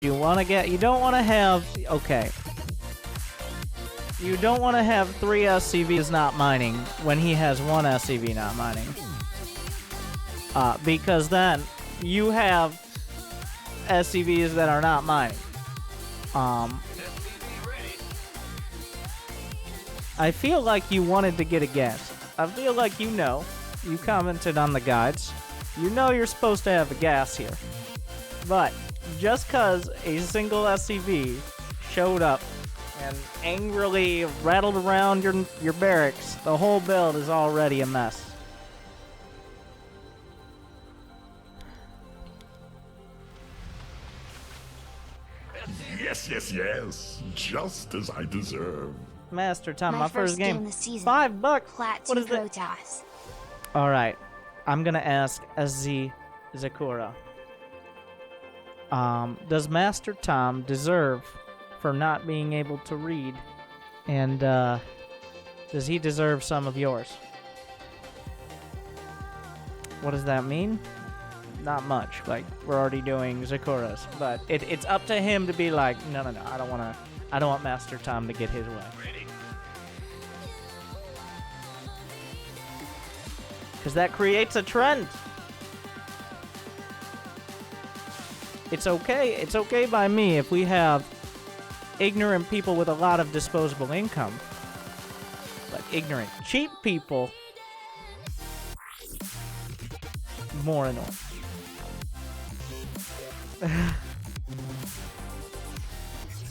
You want to get... You don't want to have... Okay. You don't want to have 3 SCVs not mining when he has 1 SCV not mining. Because then you have SCVs that are not mining. I feel like you wanted to get a gas. I feel like you know. You commented on the guides. You know you're supposed to have a gas here. But just because a single SCV showed up and angrily rattled around your barracks, the whole build is already a mess. Yes, yes, yes. Just as I deserve. Master Tom, my first game. Of the season. $5. Plat What is that? Protoss. Alright. I'm gonna ask SZ Zakura. Does Master Tom deserve for not being able to read? And, does he deserve some of yours? What does that mean? Not much. Like, we're already doing Zakura's. But it's up to him to be like, no, I don't want Master Tom to get his way. Because that creates a trend. It's okay. It's okay by me if we have ignorant people with a lot of disposable income. But ignorant, cheap people, more annoying.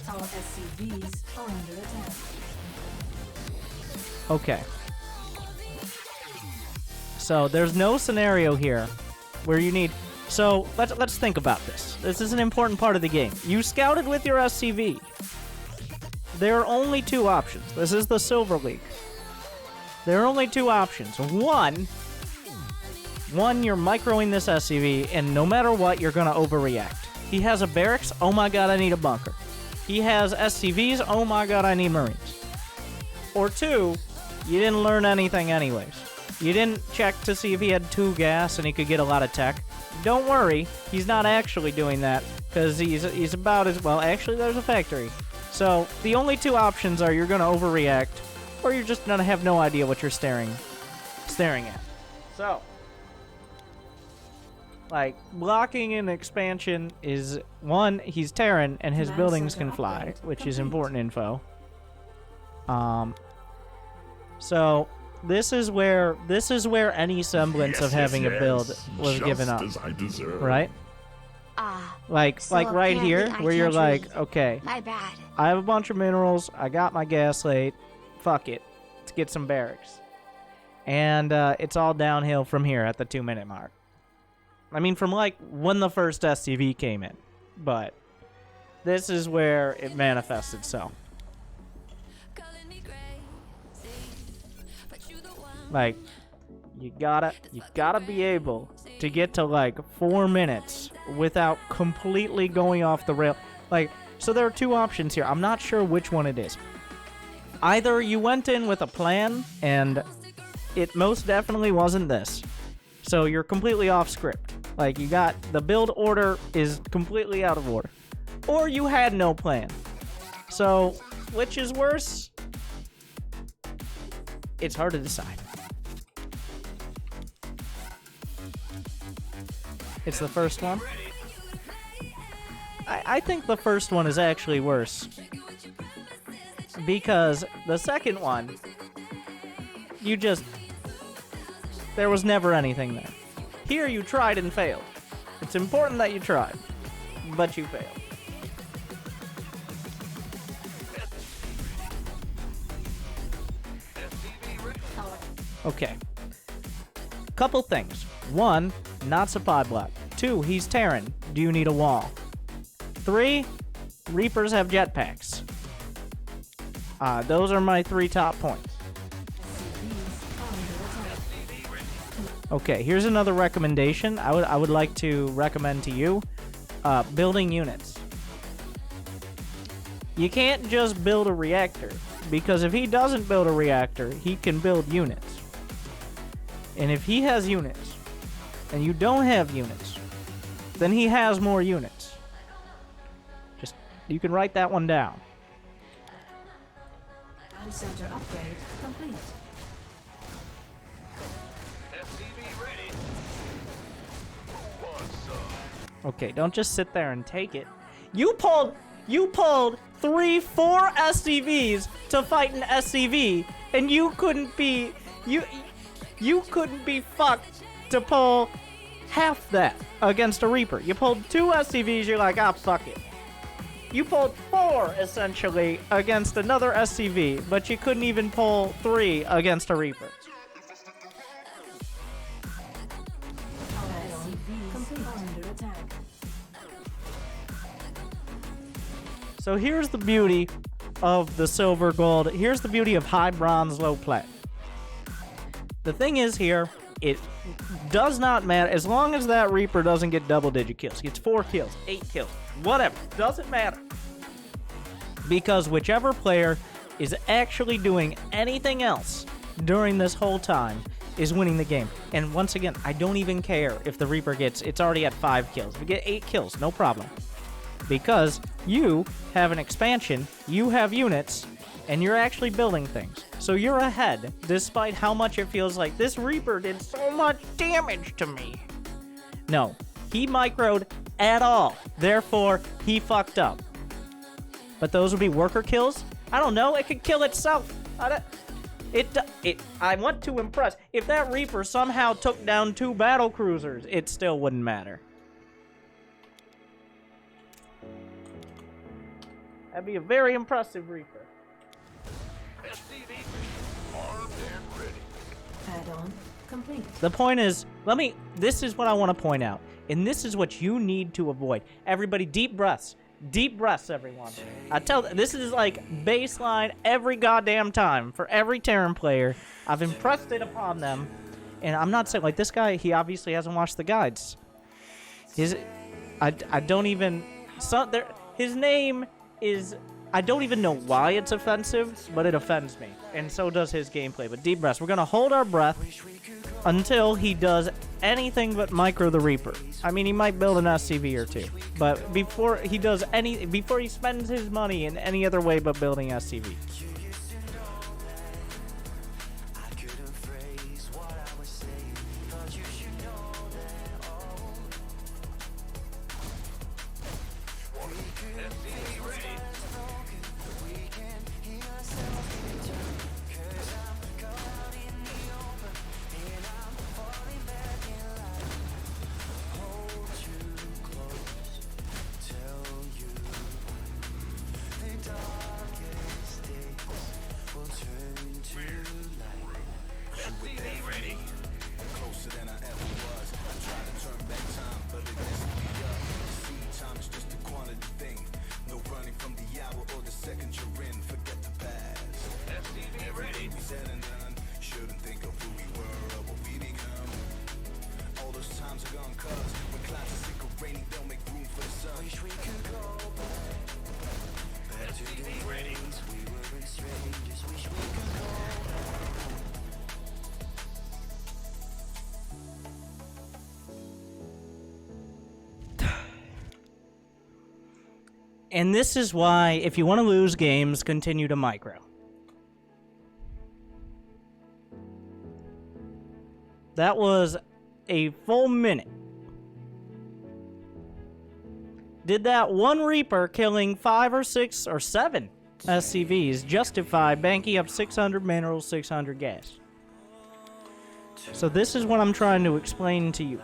Our SCVs are under attack. Okay. So there's no scenario here where you need... So let's think about this. This is an important part of the game. You scouted with your SCV. There are only 2 options. This is the Silver League. There are only 2 options. One, you're microing this SCV, and no matter what, you're gonna overreact. He has a barracks. Oh my god, I need a bunker. He has SCVs. Oh my god, I need Marines. Or 2, you didn't learn anything anyways. You didn't check to see if he had 2 gas and he could get a lot of tech. Don't worry, he's not actually doing that, because he's about as... Well, actually, there's a factory. So, the only 2 options are you're going to overreact, or you're just going to have no idea what you're staring at. So, like, blocking an expansion is... 1, he's Terran, and his buildings can fly, which is important info. So... This is where any semblance of having a build was given up, as I deserve. right? Like right here, where you're like, okay, My bad. I have a bunch of minerals, I got my gas late, fuck it, let's get some barracks, and it's all downhill from here at the 2-minute mark. I mean, from like when the first SCV came in, but this is where it manifests itself. Like, you gotta be able to get to like 4 minutes without completely going off the rail. Like, so there are 2 options here. I'm not sure which one it is. Either you went in with a plan and it most definitely wasn't this. So you're completely off script. Like, you got the build order is completely out of order. Or you had no plan. So, which is worse? It's hard to decide. It's the first one. I think the first one is actually worse. Because the second one, there was never anything there. Here you tried and failed. It's important that you tried, but you failed. Okay. Couple things. 1, not supply block. 2, he's Terran. Do you need a wall? 3, Reapers have jetpacks. Those are my 3 top points. Okay, here's another recommendation. I would like to recommend to you building units. You can't just build a reactor, because if he doesn't build a reactor, he can build units. And if he has units, and you don't have units, then he has more units. You can write that one down. Command center upgrade complete. Okay, don't just sit there and take it. You pulled 3, 4 SCVs to fight an SCV, and you couldn't be fucked to pull half that against a Reaper. You pulled 2 SCVs, you're like, ah, fuck it. You pulled 4, essentially, against another SCV, but you couldn't even pull 3 against a Reaper. Under attack. So here's the beauty of the silver gold. Here's the beauty of high bronze, low plat. The thing is here, it does not matter. As long as that Reaper doesn't get double-digit kills, gets 4 kills, 8 kills, whatever, doesn't matter. Because whichever player is actually doing anything else during this whole time is winning the game. And once again, I don't even care if the Reaper gets, it's already at 5 kills. If you get 8 kills, no problem. Because you have an expansion, you have units, and you're actually building things. So you're ahead, despite how much it feels like this Reaper did so much damage to me. No, he microed at all. Therefore, he fucked up. But those would be worker kills? I don't know, it could kill itself. I want to impress. If that Reaper somehow took down 2 battle cruisers, it still wouldn't matter. That'd be a very impressive Reaper. Add-on complete. The point is, this is what I want to point out. And this is what you need to avoid. Everybody, deep breaths. Deep breaths, everyone. This is like baseline every goddamn time for every Terran player. I've impressed it upon them. And I'm not saying, like, this guy, he obviously hasn't watched the guides. I don't even, his name is, I don't even know why it's offensive, but it offends me. And so does his gameplay. But deep breaths. We're going to hold our breath until he does anything but micro the Reaper. I mean, he might build an SCV or 2. But before he spends his money in any other way but building SCV. And this is why, if you want to lose games, continue to micro. That was a full minute. Did that one Reaper killing 5 or 6 or 7 SCVs justify banking up 600 minerals, 600 gas? So this is what I'm trying to explain to you,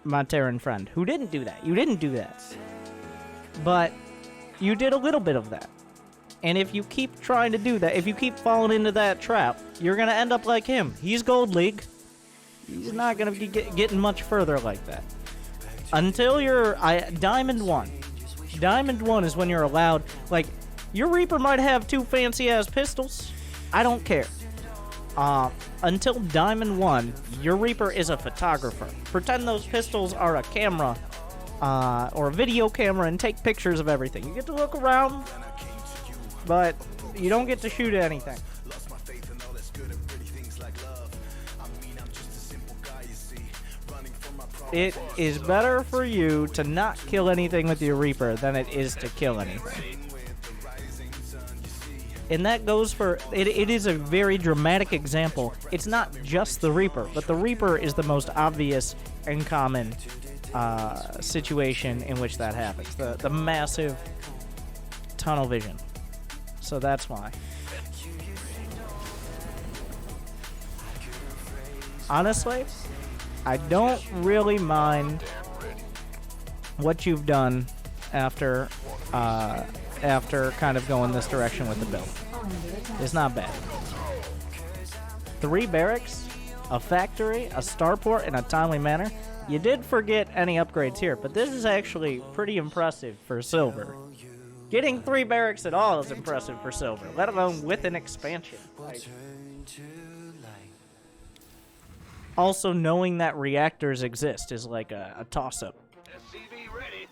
my Terran friend, who didn't do that. You didn't do that. But you did a little bit of that. And if you keep trying to do that, if you keep falling into that trap, you're going to end up like him. He's Gold League. He's not going to be getting much further like that. Until you're Diamond 1. Diamond 1 is when you're allowed, like, your Reaper might have 2 fancy-ass pistols. I don't care. Until Diamond 1, your Reaper is a photographer. Pretend those pistols are a camera. Or a video camera and take pictures of everything. You get to look around, but you don't get to shoot anything. It is better for you to not kill anything with your Reaper than it is to kill anything. And that goes for... It is a very dramatic example. It's not just the Reaper, but the Reaper is the most obvious and common situation in which that happens. The massive tunnel vision. So that's why. Honestly, I don't really mind what you've done after kind of going this direction with the build. It's not bad. 3 barracks, a factory, a starport in a timely manner. You did forget any upgrades here, but this is actually pretty impressive for silver. Getting 3 barracks at all is impressive for silver, let alone with an expansion. Like, also, knowing that reactors exist is like a toss-up. SCV ready.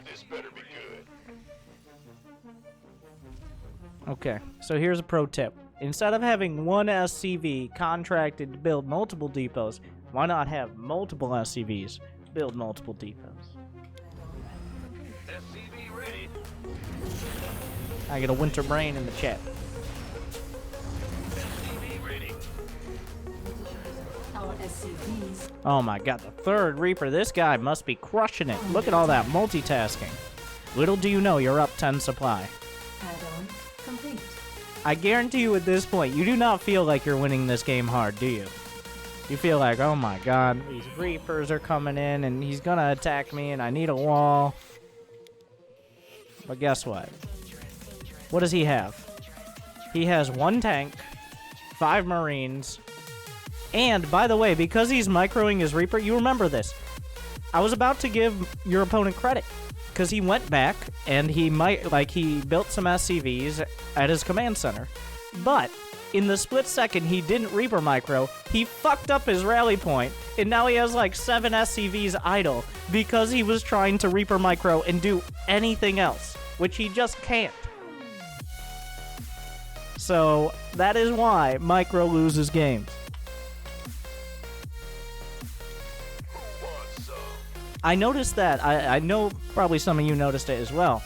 This better be good. Okay, so here's a pro tip. Instead of having one SCV contracted to build multiple depots, why not have multiple SCVs build multiple depots? SCV ready. I get a winter brain in the chat. SCV ready. Our SCVs. Oh my god, the 3rd Reaper. This guy must be crushing it. Look at all that multitasking. Little do you know, you're up 10 supply. Add-on complete. I guarantee you at this point, you do not feel like you're winning this game hard, do you? You feel like, oh my god, these Reapers are coming in and he's gonna attack me and I need a wall. But guess what? What does he have? He has 1 tank, 5 Marines, and by the way, because he's microing his Reaper, you remember this. I was about to give your opponent credit because he went back and he built some SCVs at his command center. But in the split second he didn't Reaper micro, he fucked up his rally point, and now he has like 7 SCVs idle because he was trying to Reaper micro and do anything else, which he just can't. So that is why micro loses games. I noticed that. I know probably some of you noticed it as well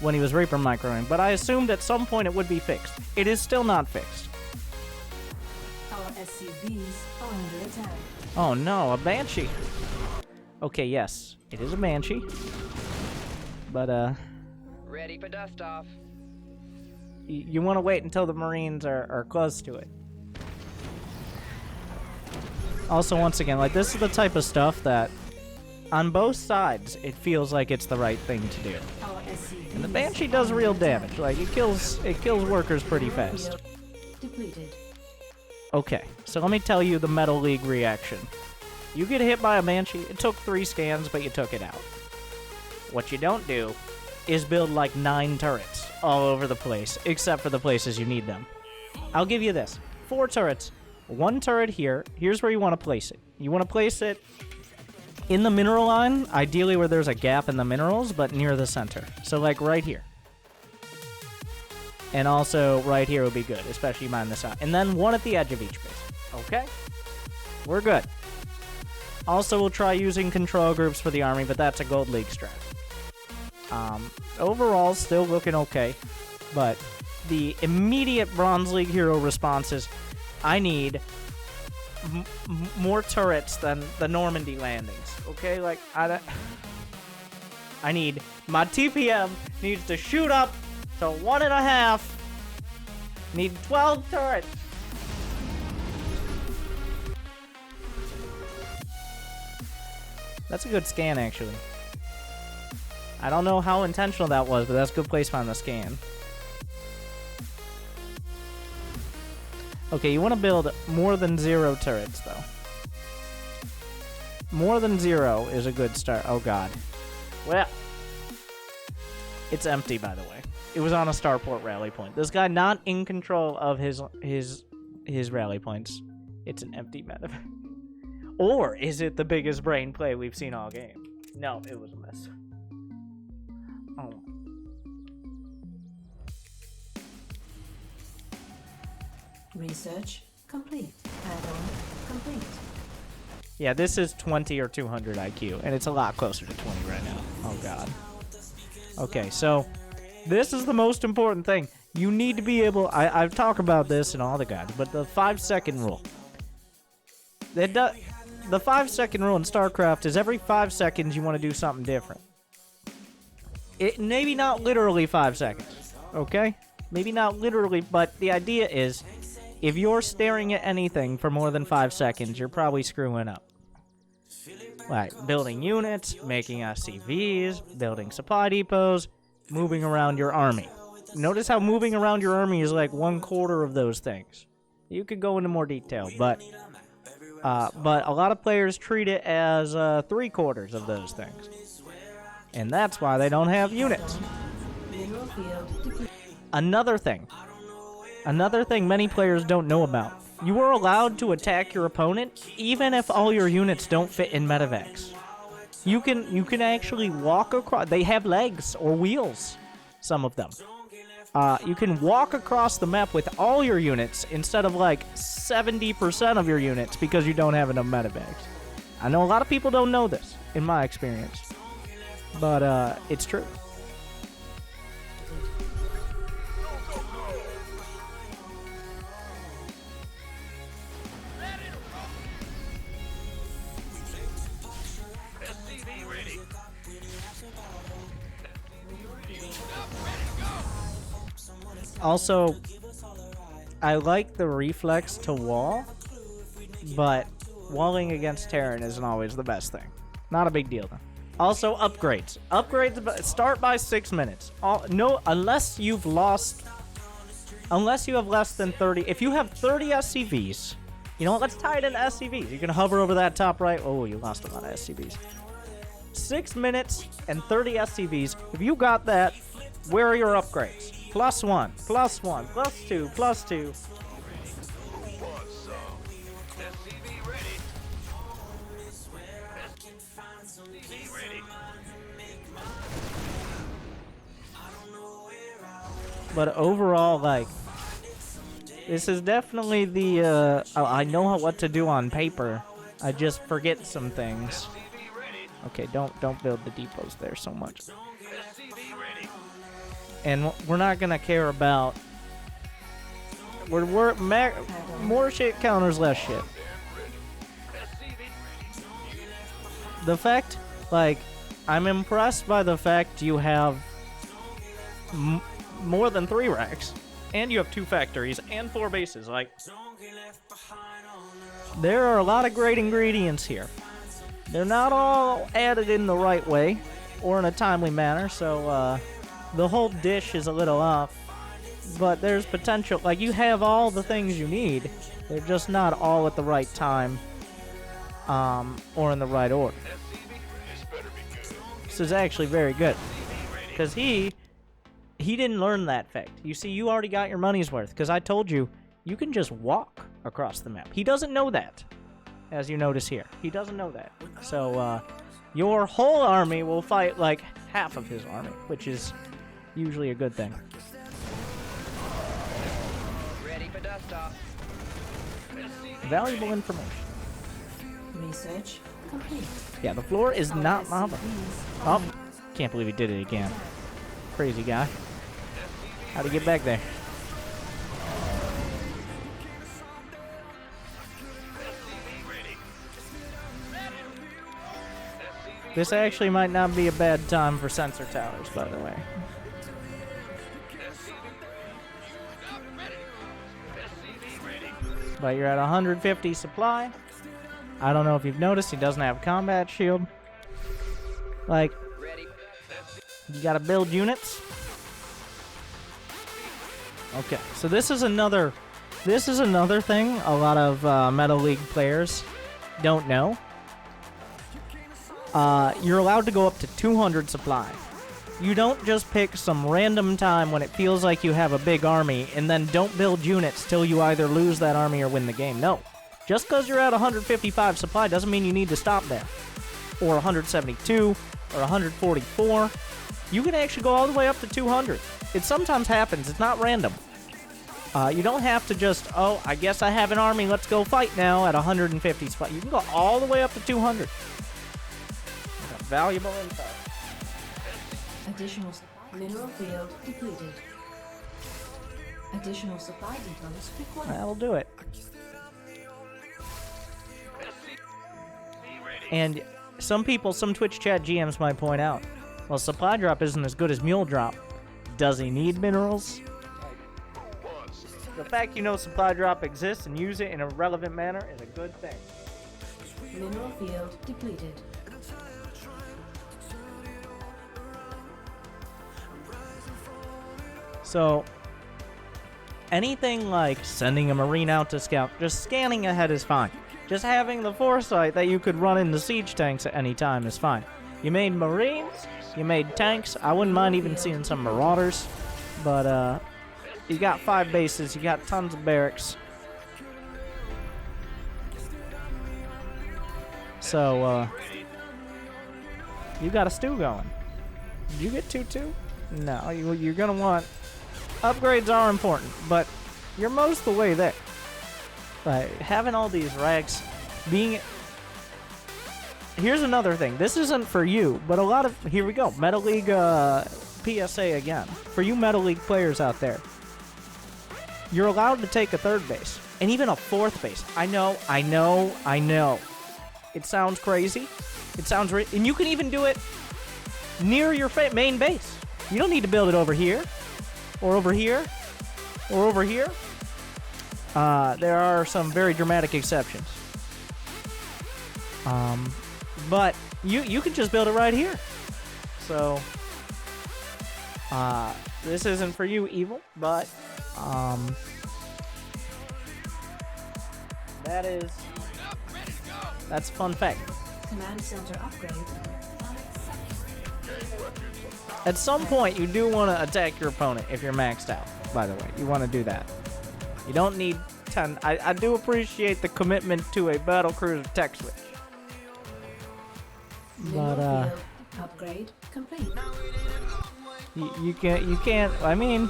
when he was Reaper microing, but I assumed at some point it would be fixed. It is still not fixed. Our SCVs are under attack. Oh no, a Banshee. Okay, yes, it is a Banshee. But, Ready for dust off. you want to wait until the Marines are close to it. Also, once again, like, this is the type of stuff that on both sides, it feels like it's the right thing to do. Our SCVs And the Banshee does are real under attack. damage. Like, it kills workers pretty fast. Depleted. Okay, so let me tell you the Metal League reaction. You get hit by a Banshee, it took 3 scans, but you took it out. What you don't do is build like 9 turrets all over the place, except for the places you need them. I'll give you this. 4 turrets. 1 turret here. Here's where you want to place it. You want to place it in the mineral line, ideally where there's a gap in the minerals, but near the center. So like right here. And also right here would be good, especially mine this out. And then 1 at the edge of each base. Okay? We're good. Also, we'll try using control groups for the army, but that's a Gold League strat. Overall, still looking okay. But the immediate Bronze League hero response is, I need more turrets than the Normandy landings. Okay? Like, I need... My TPM needs to shoot up to 1.5. Need 12 turrets. That's a good scan, actually. I don't know how intentional that was, but that's good placement on the scan. Okay, you want to build more than 0 turrets, though. More than 0 is a good start. Oh, God. Well, it's empty, by the way. It was on a starport rally point. This guy not in control of his rally points. It's an empty meta. Or is it the biggest brain play we've seen all game? No, it was a mess. Oh. Research complete. Add-on complete. Yeah, this is 20 or 200 IQ, and it's a lot closer to 20 right now. Oh, God. Okay, so this is the most important thing. You need to be able... I've talked about this in all the guides, but the 5-second rule. The 5-second rule in StarCraft is every 5 seconds you want to do something different. It maybe not literally 5 seconds, okay? Maybe not literally, but the idea is if you're staring at anything for more than 5 seconds, you're probably screwing up. Like building units, making SCVs, building supply depots, moving around your army. Notice how moving around your army is like 1/4 of those things. You could go into more detail, but a lot of players treat it as 3/4 of those things. And that's why they don't have units. Mineral field depleted. Another thing many players don't know about. You are allowed to attack your opponent even if all your units don't fit in medevacs. You can actually walk across. They have legs or wheels, some of them. You can walk across the map with all your units instead of like 70% of your units because you don't have enough medevacs. I know a lot of people don't know this, in my experience, but it's true. SCV ready. Also, I like the reflex to wall, but walling against Terran isn't always the best thing. Not a big deal, though. Also, upgrades. Upgrades start by 6 minutes. Unless you have less than 30. If you have 30 SCVs, you know what? Let's tie it into SCVs. You can hover over that top right. Oh, you lost a lot of SCVs. 6 minutes and 30 SCVs. If you got that, where are your upgrades? +1, +1, +2, +2. SCV ready. SCV ready. But overall, like, this is definitely the, I know what to do on paper. I just forget some things. SCV ready. Okay, don't build the depots there so much. SCV ready. And we're not gonna care about... more shit counters less shit. SCV ready. The fact, like, I'm impressed by the fact you have more than 3 racks, and you have 2 factories and 4 bases. Like, there are a lot of great ingredients here. They're not all added in the right way or in a timely manner, so the whole dish is a little off. But there's potential. Like, you have all the things you need. They're just not all at the right time or in the right order. This better be good. This is actually very good. Because he didn't learn that fact. You see, you already got your money's worth. Because I told you, you can just walk across the map. He doesn't know that, as you notice here. He doesn't know that. So, your whole army will fight, like, half of his army, which is usually a good thing. Ready for dust off. Valuable information. Research complete. Yeah, the floor is not lava. Oh, can't believe he did it again. Crazy guy. How'd he get back there? This actually might not be a bad time for sensor towers, by the way. But you're at 150 supply. I don't know if you've noticed, he doesn't have combat shield. Like, Ready. you gotta build units. Okay, so this is another thing a lot of Meta League players don't know. You're allowed to go up to 200 supply. You don't just pick some random time when it feels like you have a big army and then don't build units till you either lose that army or win the game. No. Just because you're at 155 supply doesn't mean you need to stop there. Or 172, or 144. You can actually go all the way up to 200. It sometimes happens. It's not random. You don't have to just, oh, I guess I have an army, let's go fight now at 150 spot. You can go all the way up to 200. Valuable info. Additional mineral field depleted. Additional supply depots required. That'll do it. And some people, some Twitch chat GMs might point out, well, supply drop isn't as good as mule drop. Does he need minerals? The fact you know supply drop exists and use it in a relevant manner is a good thing. Mineral field depleted. So, anything like sending a Marine out to scout, just scanning ahead is fine. Just having the foresight that you could run into siege tanks at any time is fine. You made Marines, you made tanks, I wouldn't mind even seeing some Marauders, but you got 5 bases, you got tons of barracks. So, you got a stew going. Did you get 2-2? No, you're gonna want... Upgrades are important, but you're most of the way there. Like, having all these rags, being... Here's another thing. This isn't for you, but a lot of... Here we go. Meta League PSA again. For you Meta League players out there, you're allowed to take a 3rd base, and even a 4th base. I know. It sounds crazy. It sounds... And you can even do it near your main base. You don't need to build it over here. Or over here, or over here. There are some very dramatic exceptions. But you could just build it right here. So, this isn't for you, Evil, but, that's a fun fact. Command center upgrade. At some point, you do want to attack your opponent if you're maxed out, by the way. You want to do that. You don't need 10. I do appreciate the commitment to a battlecruiser tech switch. But, Mineral field upgrade complete. you can't, I mean...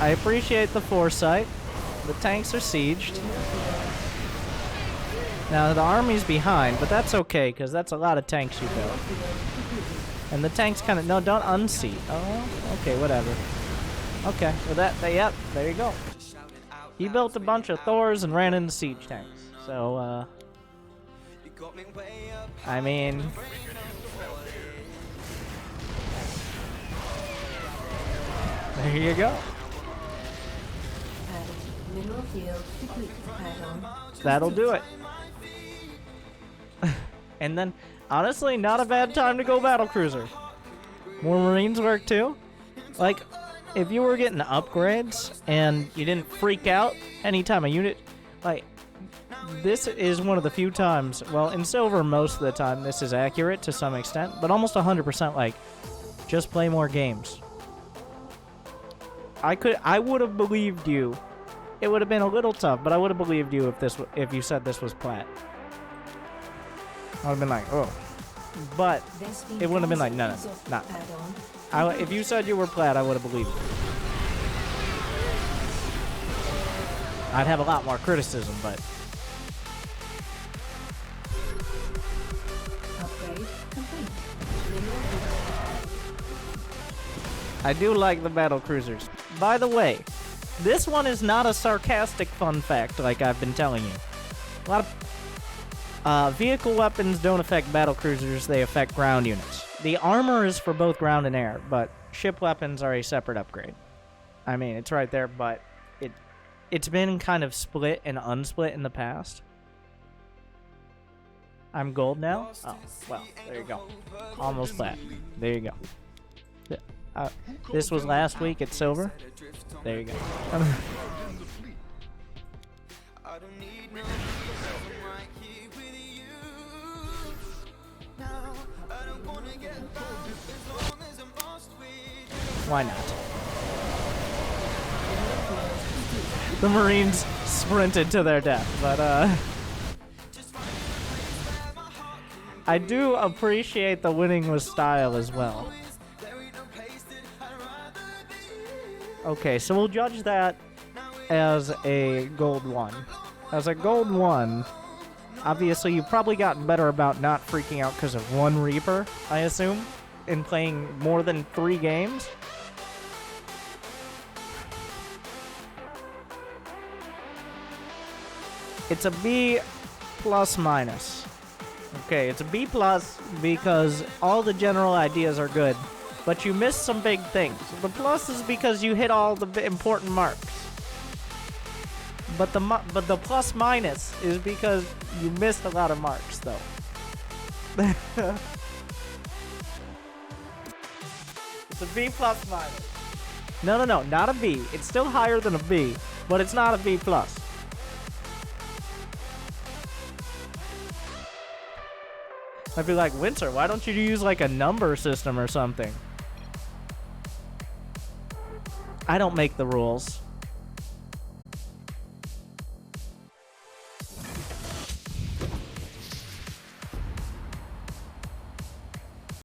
I appreciate the foresight. The tanks are sieged. Now, the army's behind, but that's okay, because that's a lot of tanks you built. And the tanks kind of... No, don't unseat. Oh, okay, whatever. Okay, so yep, there you go. He built a bunch of Thors and ran into siege tanks. So, I mean... There you go. Mineral field depleted. Add-on. That'll do it. And then, honestly, not a bad time to go battlecruiser. More Marines work too. Like, if you were getting upgrades and you didn't freak out anytime a unit, like, this is one of the few times, well, in Silver most of the time this is accurate to some extent, but almost 100% like, just play more games. I would have believed you. It would have been a little tough, but I would have believed you if you said this was plat. I would have been like, oh. But it wouldn't have been like, no, not. If you said you were plat, I would have believed you. I'd have a lot more criticism, but... Upgrade complete. I do like the battle cruisers. By the way, this one is not a sarcastic fun fact like I've been telling you. A lot of vehicle weapons don't affect battle cruisers, they affect ground units. The armor is for both ground and air, but ship weapons are a separate upgrade. I mean, it's right there, but it's been kind of split and unsplit in the past. I'm gold now? Oh, well, there you go. Almost flat. There you go. This was last week at silver. There you go. Why not? The Marines sprinted to their death, but I do appreciate the winning with style as well. Okay, so we'll judge that as a gold 1. As a gold 1, obviously you've probably gotten better about not freaking out because of one Reaper, I assume, in playing more than 3 games. It's a B plus minus. Okay, it's a B plus because all the general ideas are good, but you missed some big things. The plus is because you hit all the important marks. But the plus minus is because you missed a lot of marks, though. It's a B plus minus. No, not a B. It's still higher than a B, but it's not a B plus. I'd be like, Winter, why don't you use like a number system or something? I don't make the rules.